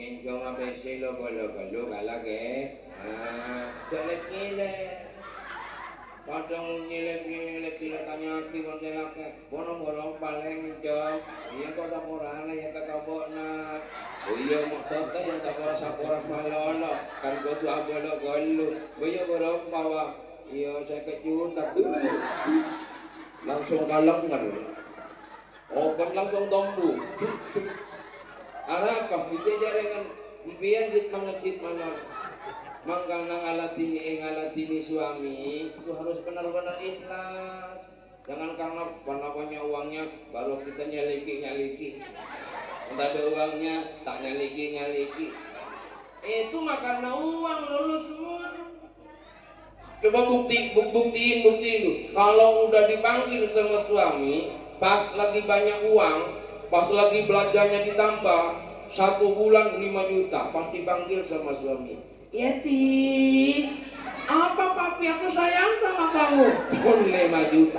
nginjong apa sih lo kalah ke? Jelek nyilek. Kadang nyilek tanya ki wong telake. Bono paling jom. Iya kok tak ora ya kakabokna. Oh iya maksudnya yang tak ora saporas malolo. Kan kudu abelo golu. Boyo borong bawa. Iya saya kejutan. Langsung kalengan. Open langsung tombu. Arah apa? Kita jaringan biar kita mengecit mana. Mangkana ngalatini suami itu harus benar-benar ikhlas. Jangan karena punya uangnya baru kita nyaliki. Entah ada uangnya tak nyaliki. Itu mah karena uang lulus semua. Coba buktiin itu. Kalau udah dipanggil sama suami, pas lagi banyak uang, pas lagi belanjanya ditambah 1 bulan 5 juta, pas dipanggil sama suami. Yeti, apa papi aku sayang sama kamu? Mau 5 juta.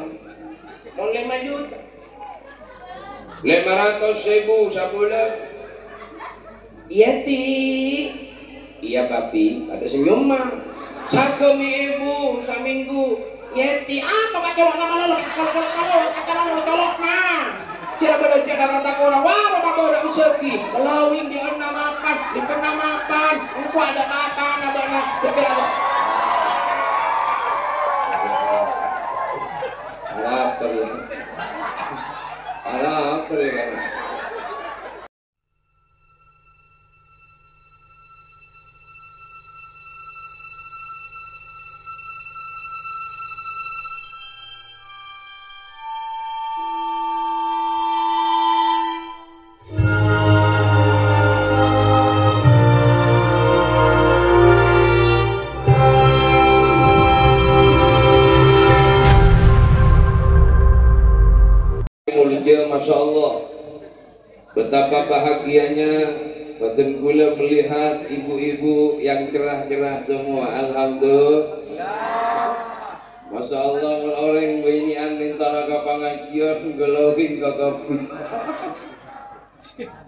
500.000 sebulan. Yeti, iya papi, ada senyum mah. Sakemi ibu, saminggu. Yeti, apa pak colok nah. Kira belajar kata orang waro mabora usaki lawing di penamapan engkau ada makan abana beberapa lapar ya Masya Allah, betapa bahagianya batin kula melihat ibu-ibu yang cerah-cerah semua. Alhamdulillah. Masya Allah, orang ini antara ke pengajian gelogin kakapi.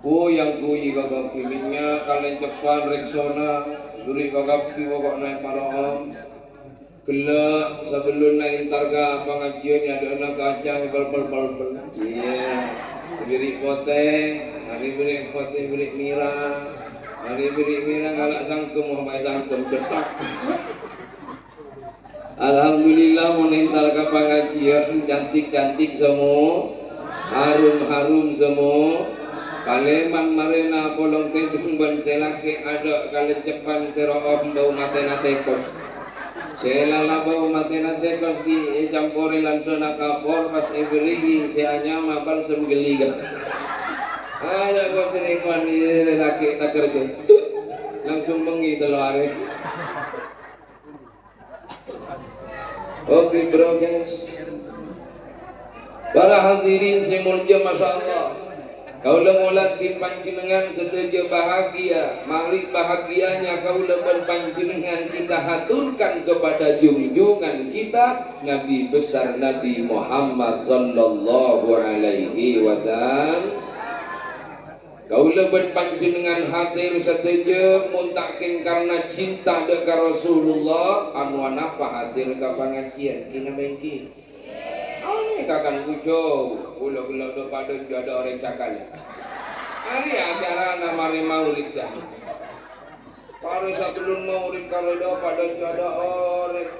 Yang kuyi kakapi minyak kalian cepat reksona duri kakapi pokok naik marom. Gelak sebelum naik targa pengajian ada anak kaca bal. Iya. Beri pote, hari beri pote beri mira, hari beri mira ngalak sangkem mau sangkem cetak. Alhamdulillah menental ke pengajian cantik semua, harum semua. Kaleman marina polong tedung ban selake ada kalian cepan ceroom bau matena tekos. Selala bau matena tekos di campuri lantuna kapor pas ibeligi seanya mabar semgeliga. Ada kau seniman ini laki tak kerja, langsung mengi telare. Oke bro guys, para hadirin semulja masya Allah. Kaulah mulatin panjenengan setuju bahagia. Mari bahagianya kaulah berpanjenengan kita haturkan kepada junjungan kita Nabi besar Nabi Muhammad sallallahu alaihi wasallam. Kaulah berpanjenengan hadir setuju muntakin karena cinta dekat Rasulullah anu apa hadir ke pengajian kina bengki. Ini kakak kucau, gula-gula do pada ada orang cakal. Hari acara namanya maulid dah. Hari sebelum maulid kalau do pada ada orang.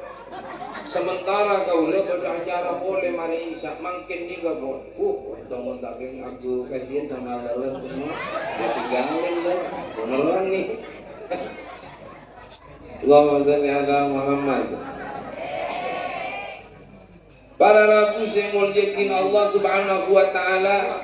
Sementara kau le pada acara boleh mari Isa makin juga boleh. Untung daging aku kasihan sama leles semua. Dia tinggalin lah, beneran nih. Allahumma shalli ala Muhammad. Para rabu semuljakin Allah subhanahu wa ta'ala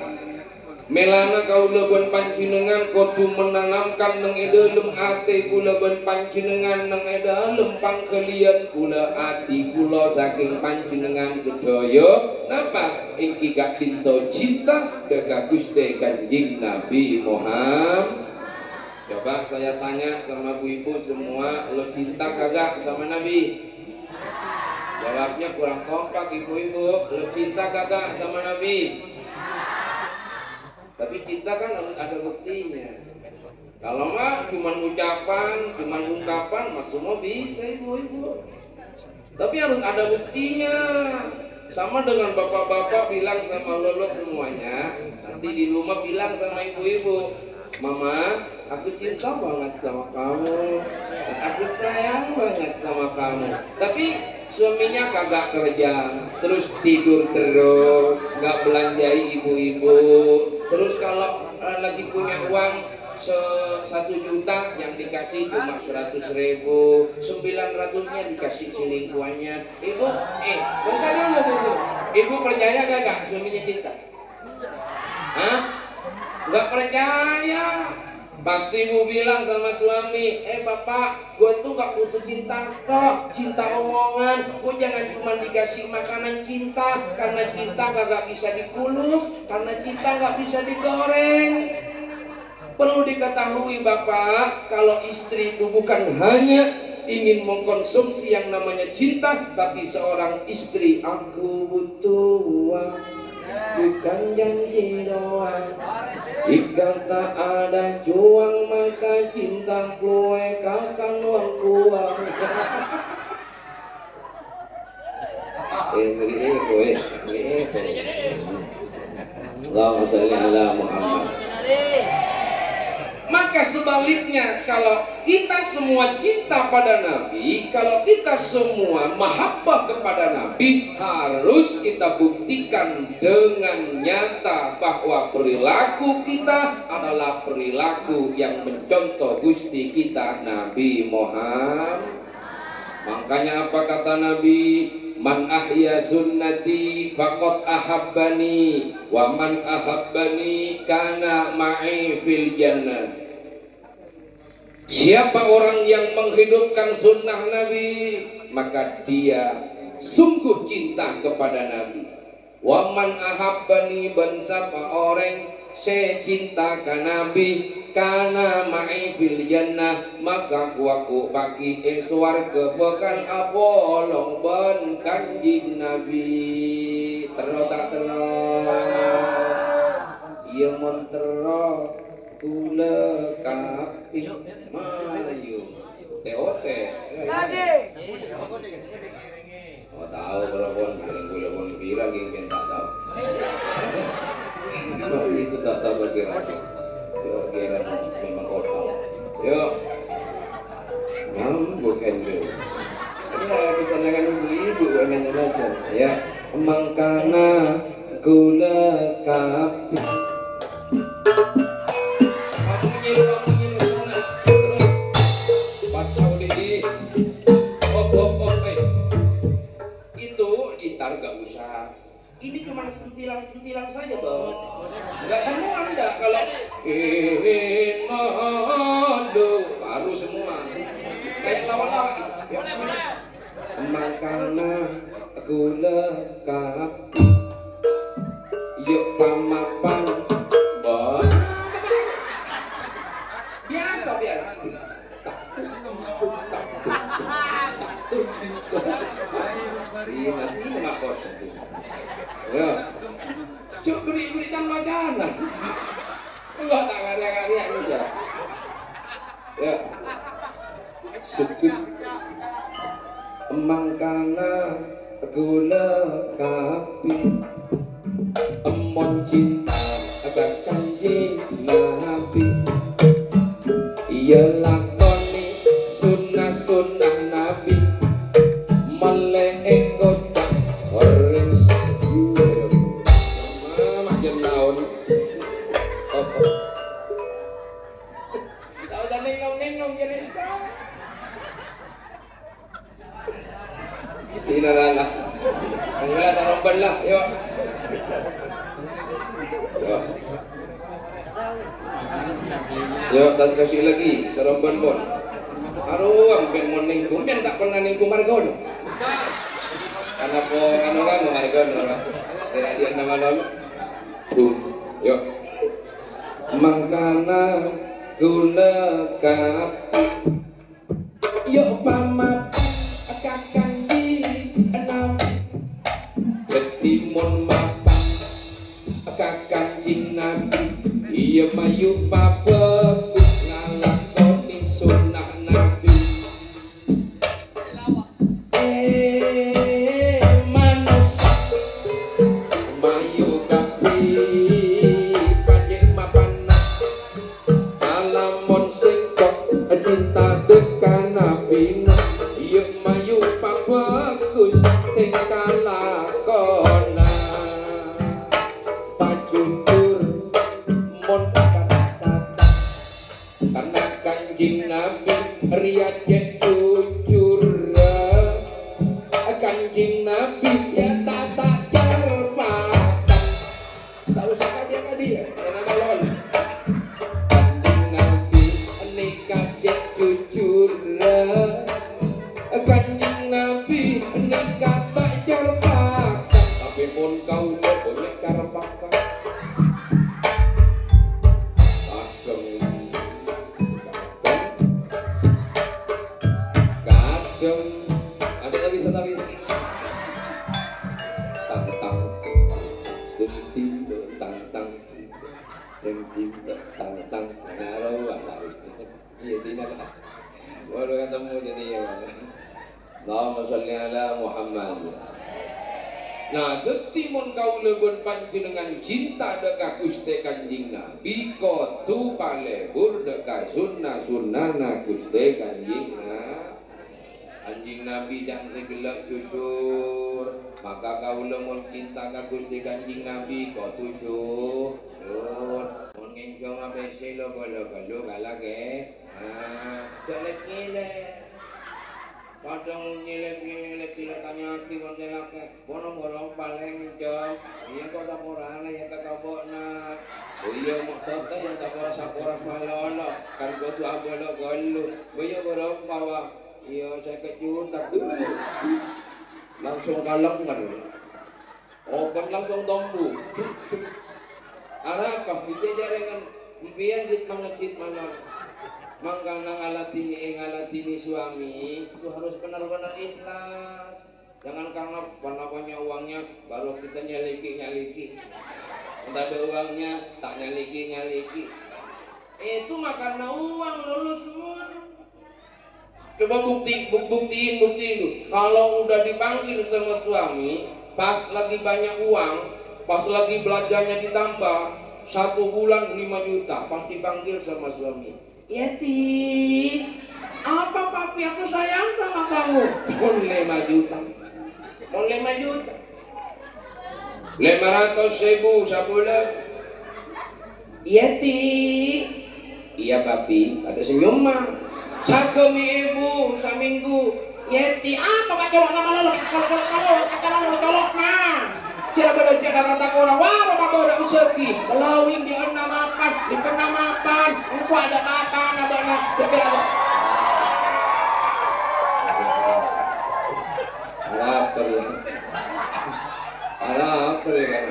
melana kaula ban panjenengan kudu menanamkan nang edalem ate kula ban panjenengan nang edalem pangkelian kula ati kula saking panjenengan sedaya napa iki gak dinto cinta dekat Gusti Kanjeng Nabi Muhammad. Coba saya tanya sama ibu-ibu semua, lo cinta kagak sama Nabi? Jawabnya kurang kompak ibu-ibu. Lo cinta kagak sama Nabi? Tapi cinta kan ada buktinya. Kalau mah cuman ucapan, cuman ungkapan, mas semua bisa ibu-ibu. Tapi harus ada buktinya. Sama dengan bapak-bapak bilang sama lolo semuanya. Nanti di rumah bilang sama ibu-ibu, mama, aku cinta banget sama kamu, aku sayang banget sama kamu. Tapi suaminya kagak kerja, terus tidur terus, nggak belanjai ibu-ibu. Terus kalau lagi punya uang 1 juta yang dikasih cuma 100.000, 900-nya dikasih selingkuhannya. Ibu, bentar dulu. Ibu percaya gak suaminya cinta? Hah? Nggak percaya. Pasti ibu bilang sama suami, bapak, gue tuh gak butuh cinta kok, cinta omongan. Gue jangan cuma dikasih makanan cinta, karena cinta gak bisa dikulus, karena cinta gak bisa digoreng. Perlu diketahui bapak, kalau istri itu bukan hanya ingin mengkonsumsi yang namanya cinta, tapi seorang istri, aku butuh uang, bukan janji doang. Jika tak ada juang, maka cinta gue akan uang kuang. Allahumma sholli ala Muhammad. Maka sebaliknya, kalau kita semua cinta pada Nabi, kalau kita semua mahabbah kepada Nabi, harus kita buktikan dengan nyata bahwa perilaku kita adalah perilaku yang mencontoh Gusti kita Nabi Muhammad. Makanya apa kata Nabi? Man ahya sunnati faqad ahabbani wa man ahabbani kana ma'i fil jannah. Siapa orang yang menghidupkan sunnah Nabi, maka dia sungguh cinta kepada Nabi. Wa man ahabbani, ban siapa orang saya cinta ke Nabi, kana ma'i fil jannah, maka kuaku bagi swarga bakal abolong ban kanjeng Nabi. Terus tak terus iya mentero kula kapi mayu TOT oh tahu berapun kula pun viral yang tak tahu itu tak tahu berkira kira memang kotor yuk bukan dulu ada kesenangan ibu-ibu nanya baca ya mangkana gula kapi itu gitar gak usah. Ini cuma sentilan-sentilan saja bos. Enggak semua enggak. Kalau madu baru semua. Kayak lawan-lawan. Makana gula kapi. Yuk pamapan. Bos. Biasa. Nanti nggak kosong. Ya, cuk berikan makanan. Enggak tak karya-karya aja. Ya, mangkana gula kapi, emon cinta agak canggih Nabi. Iya lakoni sunnah Nabi. Tinarala, angla saromban lah, yuk. Yuk, tak kasih lagi saromban pun. Aruang ben moning kumpen tak pernah ningku margono. Karena po ano margono lah. Kira dia nama lalu. Yuk. Mangkana gula kapi. Yuk pamap kakang di enam. Timun mata kakang Nabi. Iya mayu papeku cinta dekan nabi yuk mayu pabagus tingkah kona pacutur mon kata karena kanjing nabi riajet jujur kanjing nabi ya tata cerpatan tak usah dia nama lol kanjing nabi nikah jet jujur kanjing nabi nikah tak cerpatan tapi pun kau punya cerpatan ada lagi satu lagi tang tang tim tang tang tim tang tang ngaro asari iya tidak baru ketemu jadi ya Allahumma sholli ala Muhammad. Nah, detimun kaulebun panjenengan cinta deka Gusti Kanjeng Nabi kotu palebur deka sunnah-sunnahna Gusti Kanjeng Anjing Nabi jangan segelak jujur maka kau lemon cinta ka Gusti Kanjeng Nabi kau jujur mon ngencong ABC lo kalau kalah ke jelek nyilek kadang nyilek tidak tanya aki mantelak bono-bono paling jom iya kok saporana ya kakabokna iya maksudnya yang sapora malolo kan kau tu abolo golu iya borong bawa iya saya kejutan langsung kalengan open langsung tombu arah apa kita jaringan impian dit mangecit malam mangkana ngalatini suami itu harus benar-benar ikhlas jangan karena banyak uangnya baru kita nyaliki entah ada uangnya tak nyaliki itu mah karena uang lulus semua. Coba buktiin itu. Kalau udah dipanggil sama suami, pas lagi banyak uang, pas lagi belajarnya ditambah 1 bulan 5 juta, pas dipanggil sama suami. Yeti, apa papi aku sayang sama kamu? Mon 5 juta. 500.000 sebulan. Yeti, iya papi, ada senyum mah. Sakemi ibu saminggu Yeti apa kak colok nama lo kalau nah kira belajar rata orang wah apa orang usaki lawing di penamapan engkau ada apa nabana lapar ya kan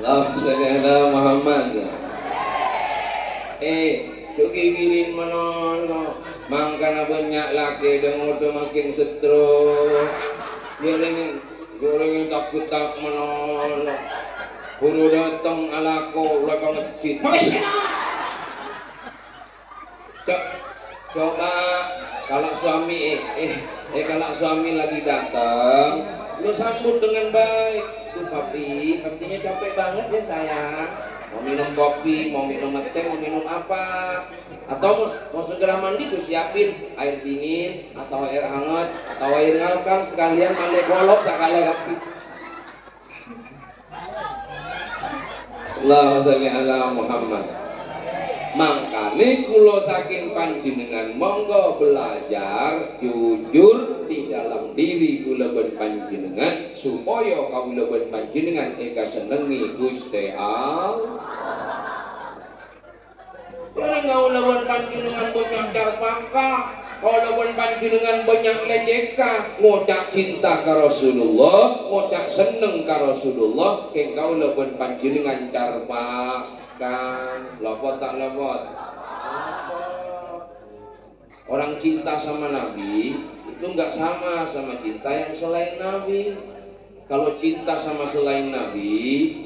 Allah sallallahu Muhammad. Gigirin manono, mangkana banyak laki dengar makin setro. Gorengin takut manono. Buru datang alako ulah ngecit. Coba kalau suami kalau suami lagi datang, lu sambut dengan baik. Tuh papi, pastinya capek banget ya sayang. Mau minum kopi, mau minum teh, mau minum apa? Atau mau segera mandi tuh siapin air dingin atau air hangat atau air ngalkan sekalian mandi golok tak kalah kapi. Allahumma sholli ala Muhammad. Mangkane kula saking panjenengan monggo belajar jujur di dalam diri kula ben panjenengan supaya kawula ben panjenengan eka senengi Gusti Allah. Yen kawula ben panjenengan banyak darpaka, kawula ben panjenengan banyak leceka, ngocak cinta ka Rasulullah, ngocak seneng ka Rasulullah, keng kawula ben panjenengan darpaka. Lopot tak lopot. Orang cinta sama Nabi itu nggak sama cinta yang selain Nabi. Kalau cinta sama selain Nabi,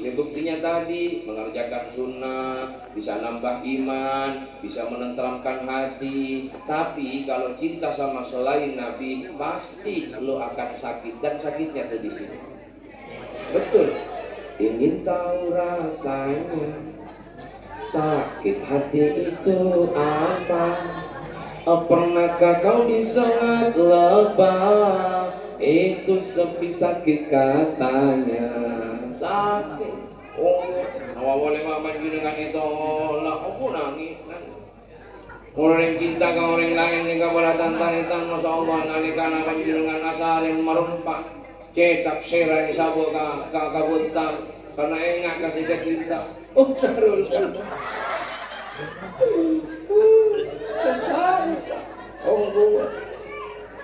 ya buktinya tadi mengerjakan sunnah, bisa nambah iman, bisa menenteramkan hati. Tapi kalau cinta sama selain Nabi, pasti lo akan sakit dan sakitnya tuh di sini. Betul. ingin tahu rasanya sakit hati itu apa? Pernahkah kau di saat lebah itu sepi sakit katanya? Sakit. Oh, awal-awal maman dengan itu lah, aku nangis. Orang kita ke orang lain ni kabaratan tanitan, masya Allah nalikan akan dengan asarin merumpak cetak serai sabu kabuntar karena enggak kasih ke cinta. Oh sarul. Sesasa. Oh gua.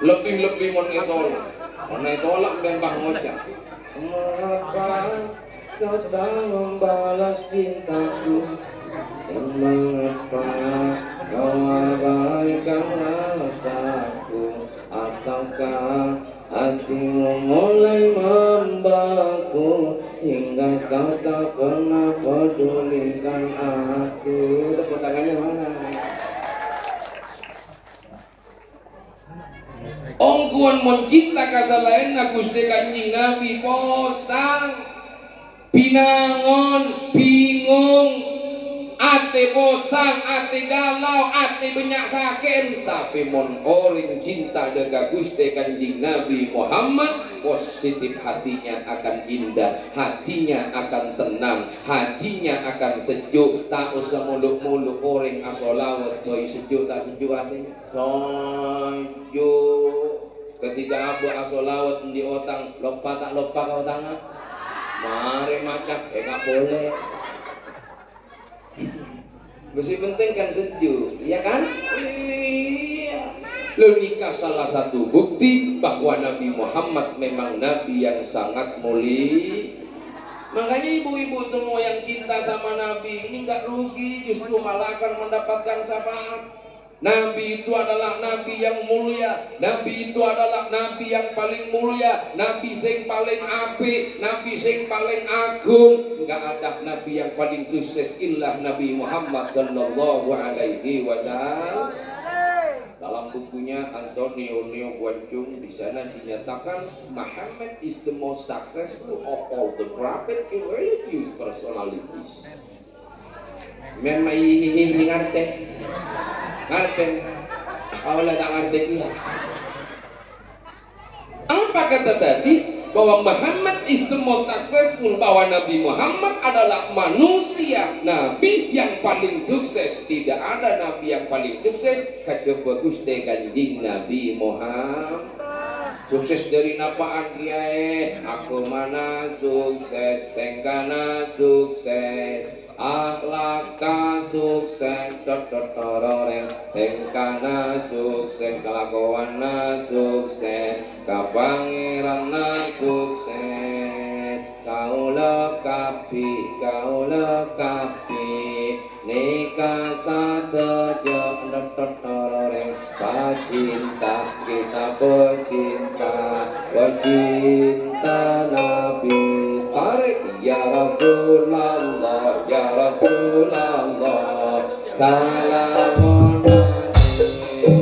Lebih mon itolak ben bangoja. Mengapa kau tak membalas cintaku? Dan mengapa kau abaikan rasaku? Ataukah hatimu mulai membeku hingga kau tak pernah pedulikan aku? Tepuk tangannya mana? Ongkuan mencipta kasalain Gusti Kanjeng Nabi posang binangon bingung ate posang ate galau ate banyak sakit tapi mon orang cinta dengan Gusti Kanjeng Nabi Muhammad positif hatinya akan indah, hatinya akan tenang, hatinya akan sejuk, tak usah muluk-muluk orang asolawat doi sejuk tak sejuk hatinya sejuk. Ketika abu asolawat di otang lupa tak lupa kau tangan mari macam nggak boleh. Mesti penting kan sejuk, ya kan? Iya. Lo nikah salah satu bukti bahwa Nabi Muhammad memang Nabi yang sangat mulia. Makanya ibu-ibu semua yang cinta sama Nabi ini nggak rugi, justru malah akan mendapatkan syafaat. Nabi itu adalah Nabi yang mulia, Nabi itu adalah Nabi yang paling mulia, Nabi yang paling apik, Nabi yang paling agung. Enggak ada Nabi yang paling sukses illa Nabi Muhammad sallallahu alaihi wasallam. Dalam bukunya Antonio Guancung di sana dinyatakan Muhammad is the most successful of all the prophet and religious personalities. Men mai ngarte. Ngarte. Awalnya tak ngerti dia. Apa kata tadi? Bahwa Muhammad is the most successful, bahwa Nabi Muhammad adalah manusia Nabi yang paling sukses. Tidak ada Nabi yang paling sukses kecuali Gusti Kanjeng Nabi Muhammad. Sukses dari napaan kiai? Aku mana sukses, tengkana sukses, akhlaka sukses, tengkana sukses, kelakuanna sukses, kapangeranna sukses, kau lekapi, nikah satejo, pecinta kita pecinta Nabi. Tarik ya Rasulullah, ya Rasulullah, salamun Rasulullah,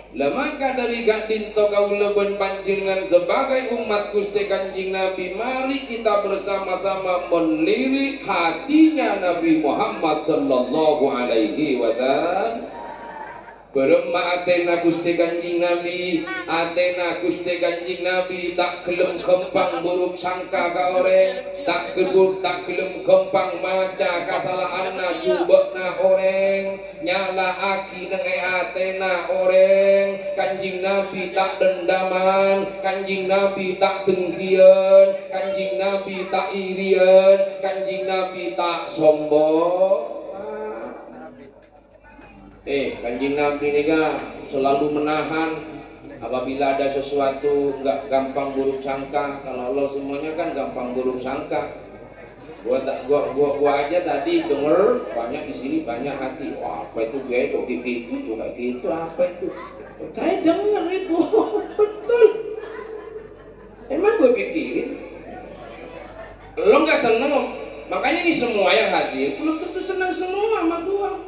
Lemaka dari gak dinto kaula ben panjenengan sebagai umat Gusti Kanjeng Nabi, mari kita bersama-sama melirik hatinya Nabi Muhammad sallallahu alaihi wasallam. Beremma atena Gusti Kanjeng Nabi, atena Gusti Kanjeng Nabi tak gelem gampang buruk sangka ka oreng, tak gelem gampang maca kasalahanna jubekna oreng, nyalaaki nang atena oreng. Kanjeng Nabi tak dendaman, Kanjeng Nabi tak dengkian, Kanjeng Nabi tak irian, Kanjeng Nabi tak sombong. Kanjeng Nabi ini kan selalu menahan apabila ada sesuatu, nggak gampang buruk sangka. Kalau Allah semuanya kan gampang buruk sangka. Gua aja tadi denger banyak di sini banyak hati. Wah, apa itu gue kok gitu tuh kayak gitu, apa itu? Saya denger itu betul. Emang gue pikirin. Lo nggak seneng, makanya ini semua yang hadir belum tentu senang semua sama gua.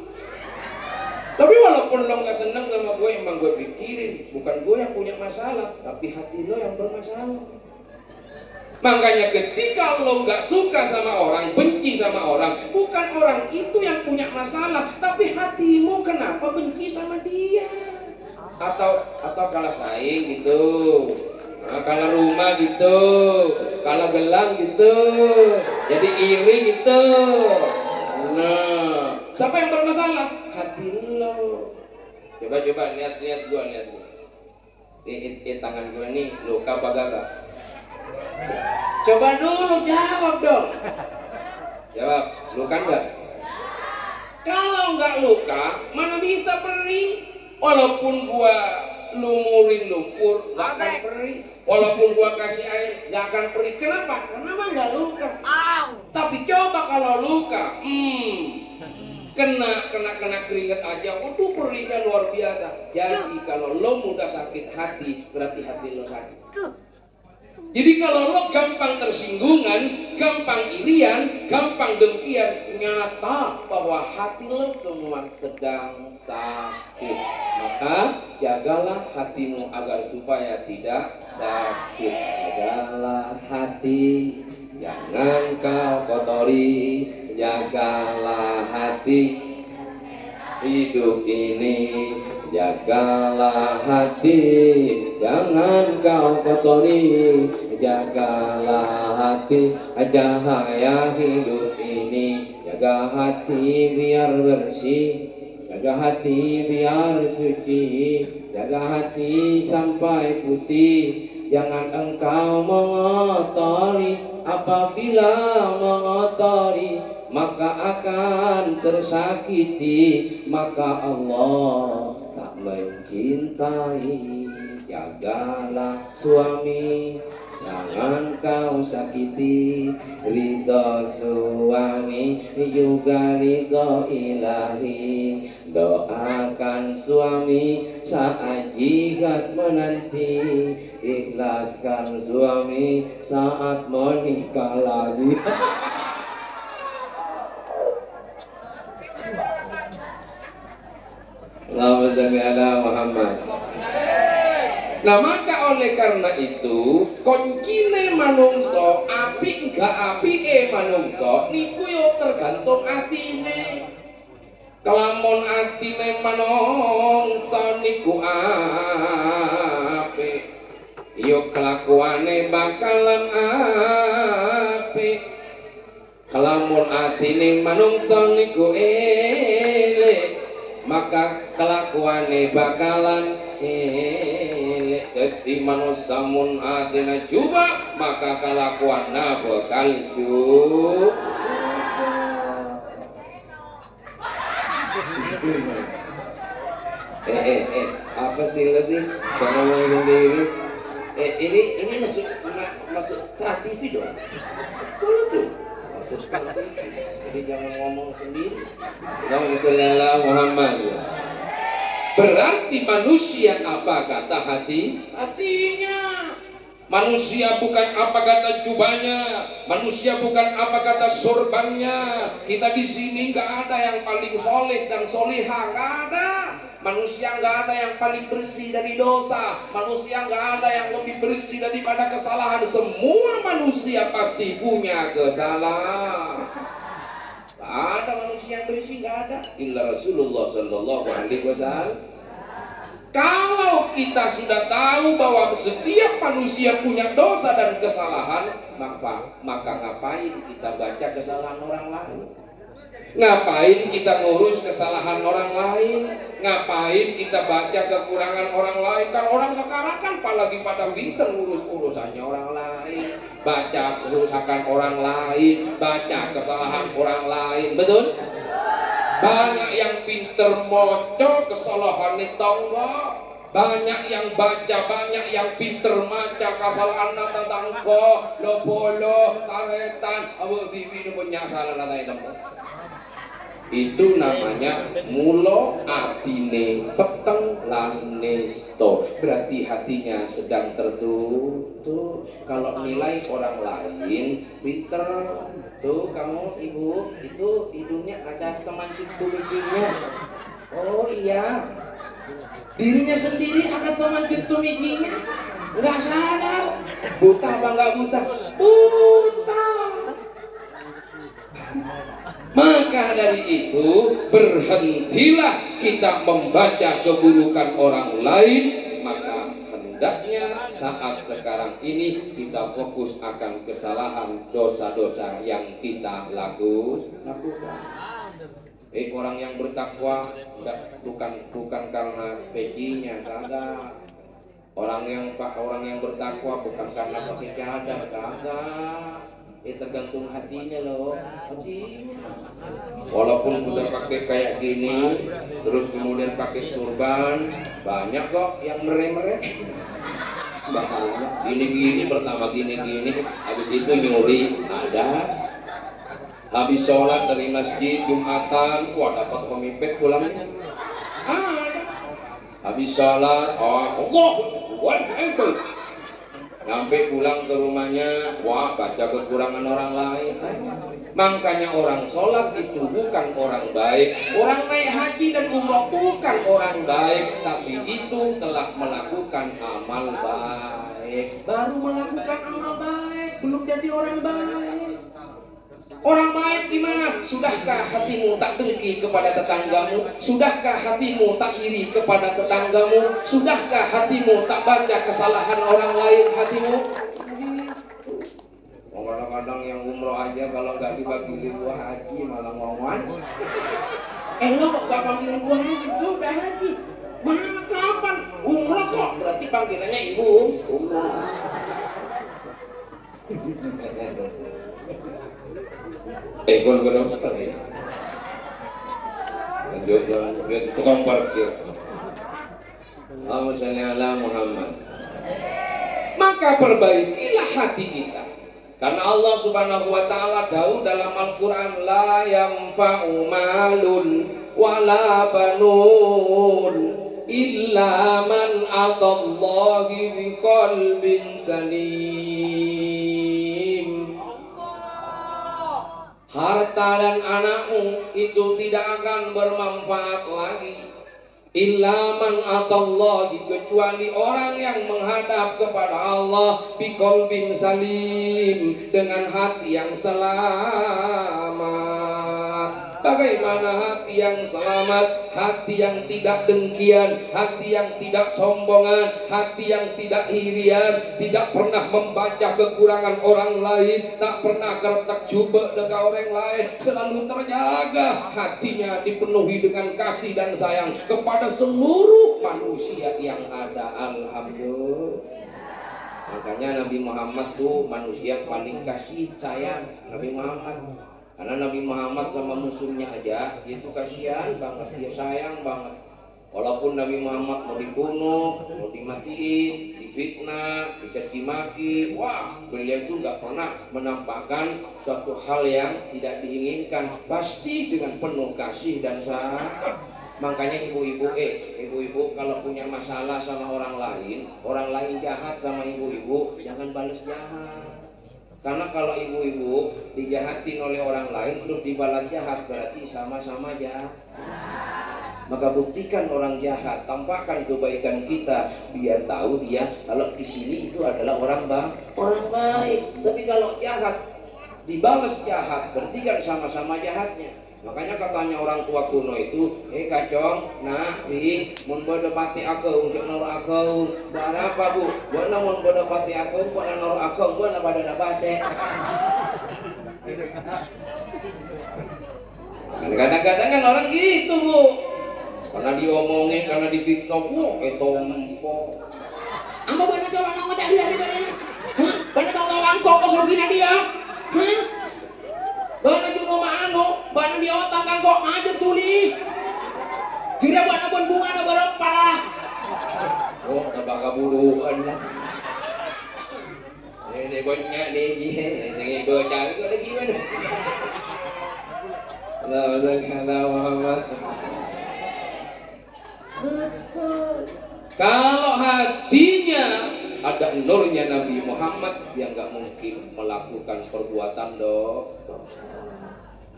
Tapi walaupun lo nggak senang sama gue, emang gue pikirin, bukan gue yang punya masalah, tapi hati lo yang bermasalah. Makanya ketika lo nggak suka sama orang, benci sama orang, bukan orang itu yang punya masalah, tapi hatimu kenapa benci sama dia? Atau kalah saing gitu, kalah rumah gitu, kalah gelang gitu, jadi iri gitu. Nah, siapa yang bermasalah? Hati lo. Coba lihat gua. Tangan gua nih luka apa gak? Coba dulu jawab dong. Jawab, luka enggak? Kalau enggak luka, mana bisa perih? Walaupun gua lumurin lumpur, gak akan perih. Walaupun gua kasih air, gak akan perih. Kenapa? Karena mah gak luka. Tapi coba kalau luka, kena keringat aja, waduh perihnya luar biasa. Jadi kalau lo mudah sakit hati, berarti hati lo sakit. Jadi kalau lo gampang tersinggungan, gampang irian, gampang dengkian, nyata bahwa hati lo semua sedang sakit. Maka jagalah hatimu agar supaya tidak sakit. Jagalah hati, jangan kau kotori. Jagalah hati hidup ini, jagalah hati, jangan kau kotori. Jagalah hati, cahaya hidup ini, jaga hati biar bersih, jaga hati biar suci, jaga hati sampai putih. Jangan engkau mengotori, apabila mengotori maka akan tersakiti, maka Allah tak mencintai. Jagalah suami, jangan kau sakiti, ridho suami juga ridho ilahi. Doakan suami saat jihad menanti, ikhlaskan suami saat menikah lagi. Allahumma shalli ala Muhammad. Nah maka oleh karena itu koncine manungso apik gak apike manungso niku yo tergantung atine. Kelamun atine manungso niku apik, yo kelakuane bakalan apik. Kelamun atine manungso niku elek, maka kelakuane bakalan elek. Jadi manusia mun atina juba, maka kelakuanna bakal juba. Apa sih lo sih? Jangan ngomong sendiri. Ini masuk tradisi dong. Betul tuh. Jadi jangan ngomong sendiri. Jangan sallallahu Muhammad. Berarti manusia apa kata hati? Hatinya. Manusia bukan apa kata jubahnya, manusia bukan apa kata sorbannya. Kita di sini nggak ada yang paling soleh dan soleha, nggak ada. Manusia nggak ada yang paling bersih dari dosa. Manusia nggak ada yang lebih bersih daripada kesalahan. Semua manusia pasti punya kesalahan. Gak ada manusia yang bersih, nggak ada. Illa Rasulullah Sallallahu Alaihi Wasallam. Kalau kita sudah tahu bahwa setiap manusia punya dosa dan kesalahan, maka ngapain kita baca kesalahan orang lain? Ngapain kita ngurus kesalahan orang lain? Ngapain kita baca kekurangan orang lain? Kan orang sekarang kan apalagi pada pinter ngurus urusannya orang lain, baca kerusakan orang lain, baca kesalahan orang lain, betul? Banyak yang pinter moco kesalahan tangga, banyak yang baca, banyak yang pinter maca kesalahan tentang ko, lopolo, taretan, abu TV ini punya salah itu. Itu namanya mulo atine peteng lanesto, berarti hatinya sedang tertutup. Kalau nilai orang lain pinter, tuh kamu ibu itu hidungnya ada teman ciptu-micinya. Oh iya, dirinya sendiri ada teman ciptu-micinya, nggak sadar. Buta apa nggak buta? Buta. Maka dari itu berhentilah kita membaca keburukan orang lain. Maka hendaknya saat sekarang ini kita fokus akan kesalahan dosa-dosa yang kita lakukan. Orang yang bertakwa bukan karena pejinya, kagak. Orang yang bertakwa bukan karena pakai cadar, kagak. Tergantung hatinya loh. Walaupun sudah pakai kayak gini, terus kemudian pakai surban, banyak kok yang mere-mere. Bahaya. Gini-gini pertama gini-gini, habis itu nyuri, ada. Habis sholat dari masjid Jumatan, wah dapat pemipet pulangnya. Ada. Habis sholat, oh Allah, Akbar. Sampai pulang ke rumahnya, wah baca kekurangan orang lain. Makanya orang sholat itu bukan orang baik. Orang naik haji dan umrah bukan orang baik, tapi itu telah melakukan amal baik. Baru melakukan amal baik, belum jadi orang baik. Orang baik di mana? Sudahkah hatimu tak dengki kepada tetanggamu? Sudahkah hatimu tak iri kepada tetanggamu? Sudahkah hatimu tak baca kesalahan orang lain hatimu? Kadang-kadang yang umroh aja kalau nggak dibagi libur haji malah ngomong. Lo nggak panggil libur haji, lo udah haji. Mana kapan? Umroh kok, berarti panggilannya ibu umroh. Gol dokter ya. Lanjut tukang parkir. Allahumma sholli ala Muhammad. Maka perbaikilah hati kita. Karena Allah Subhanahu wa taala tahu dalam Al-Qur'an la yanfa'u malun wala banun illa man atallahi biqalbin salim. Harta dan anakmu itu tidak akan bermanfaat lagi illa man atallahi, kecuali orang yang menghadap kepada Allah biqalbin salim, dengan hati yang selamat. Bagaimana hati yang selamat? Hati yang tidak dengkian, hati yang tidak sombongan, hati yang tidak irian, tidak pernah membaca kekurangan orang lain, tak pernah kertek coba dengan orang lain, selalu terjaga hatinya dipenuhi dengan kasih dan sayang kepada seluruh manusia yang ada. Alhamdulillah. Makanya Nabi Muhammad tuh manusia paling kasih sayang, Nabi Muhammad. Karena Nabi Muhammad sama musuhnya aja itu kasihan banget, dia sayang banget. Walaupun Nabi Muhammad mau dibunuh, mau dimatiin, difitnah, dicaci maki, wah beliau itu nggak pernah menampakkan suatu hal yang tidak diinginkan, pasti dengan penuh kasih dan sayang. Makanya ibu-ibu kalau punya masalah sama orang lain jahat sama ibu-ibu, jangan balas jahat. Karena kalau ibu-ibu dijahatin oleh orang lain terus dibalas jahat, berarti sama-sama jahat. Maka buktikan orang jahat, tampakkan kebaikan kita biar tahu dia kalau di sini itu adalah orang baik. Tapi kalau jahat dibalas jahat, berarti kan sama-sama jahatnya. Makanya katanya orang tua kuno itu, kacong, nak, mun bodo pati aku, untuk nor aku, berapa bu? Buat mun bodo pati aku, buat nor aku, buat pada dapate. Kadang-kadang kan orang gitu bu, karena diomongin, karena difitnah, itu empok. Amba bener coba nongol cari dari mana? Hah? Bener bawa angkot kosongin dia? Hah? Bener juga mano, bener di otak angkot aja tuli. Kira bener pun bunga na berapa? Oh, tabak kaburuan lah. Ini banyak nih, ini gue cari kok lagi mana? Allah Muhammad. Betul. Kalau hatinya ada nurnya Nabi Muhammad, dia nggak mungkin melakukan perbuatan dosa.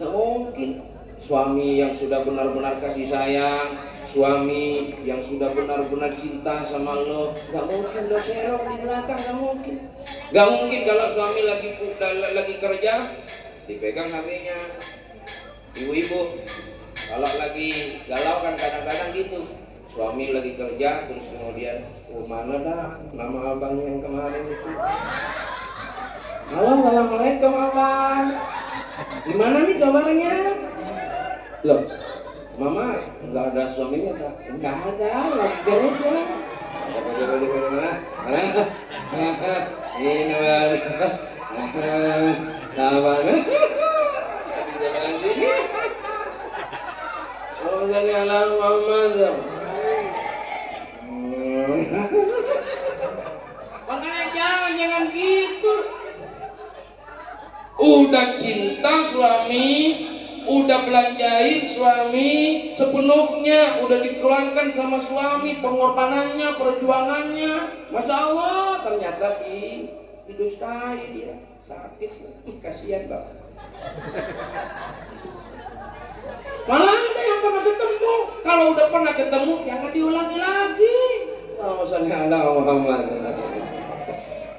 Nggak mungkin. Suami yang sudah benar-benar kasih sayang, suami yang sudah benar-benar cinta sama lo, nggak mungkin lo serong di belakang, nggak mungkin. Nggak mungkin kalau suami lagi kerja, dipegang HP-nya. Ibu-ibu kalau lagi galau kan kadang-kadang gitu, suami lagi kerja terus kemudian mana dah nama abang yang kemarin itu, halo assalamualaikum abang, gimana nih kabarnya? Loh mama nggak ada suaminya tak? Nggak ada, lagi kerja. Ini baru abang oh jadi alam Muhammad. Makanya jangan gitu. Udah cinta suami, udah belanjain suami sepenuhnya, udah dikeluarkan sama suami, pengorbanannya, perjuangannya, masya Allah, ternyata didustai dia, sakit, kasihan banget. Malah ada yang pernah ketemu, kalau udah pernah ketemu jangan diulangi lagi. Allahumma shalli ala Muhammad.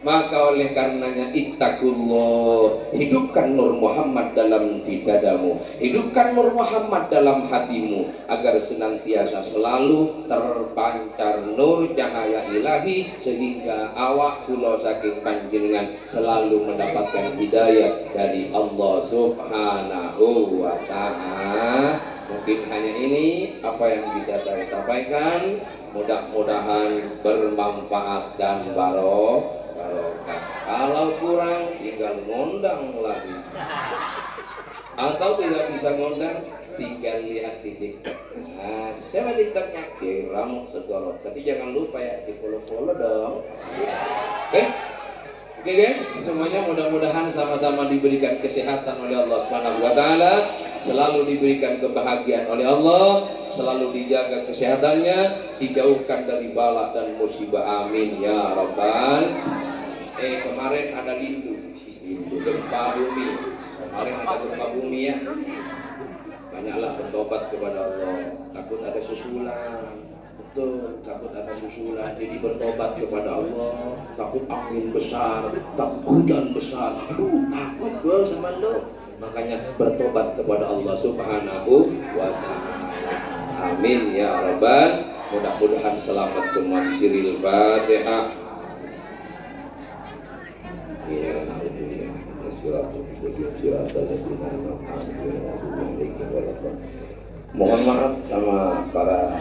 Maka oleh karenanya ittaqullah, hidupkan nur Muhammad dalam dadamu, hidupkan nur Muhammad dalam hatimu, agar senantiasa selalu terpancar nur cahaya ilahi, sehingga awak kula saking panjenengan selalu mendapatkan hidayah dari Allah Subhanahu wa Ta'ala. Mungkin hanya ini apa yang bisa saya sampaikan, mudah-mudahan bermanfaat dan barokah. Kalau kurang tinggal ngundang lagi, atau tidak bisa ngundang tinggal lihat di TikTok. Nah, siapa TikToknya? Kiramuk Segoro. Tapi jangan lupa ya di follow dong. Oke guys, semuanya mudah-mudahan sama-sama diberikan kesehatan oleh Allah Subhanahu wa Ta'ala, selalu diberikan kebahagiaan oleh Allah, selalu dijaga kesehatannya, dijauhkan dari bala dan musibah, amin ya rabbal. Kemarin ada lindu, gempa bumi. Kemarin ada gempa bumi ya. Banyaklah bertobat kepada Allah. Takut ada susulan. Betul, takut ada susulan. Jadi bertobat kepada Allah. Takut angin besar, takut hujan besar. Takut gue sama lo. Makanya bertobat kepada Allah Subhanahu wa Ta'ala. Amin ya rabbal. Mudah-mudahan selamat semua. Siril Fatihah. Mohon maaf sama para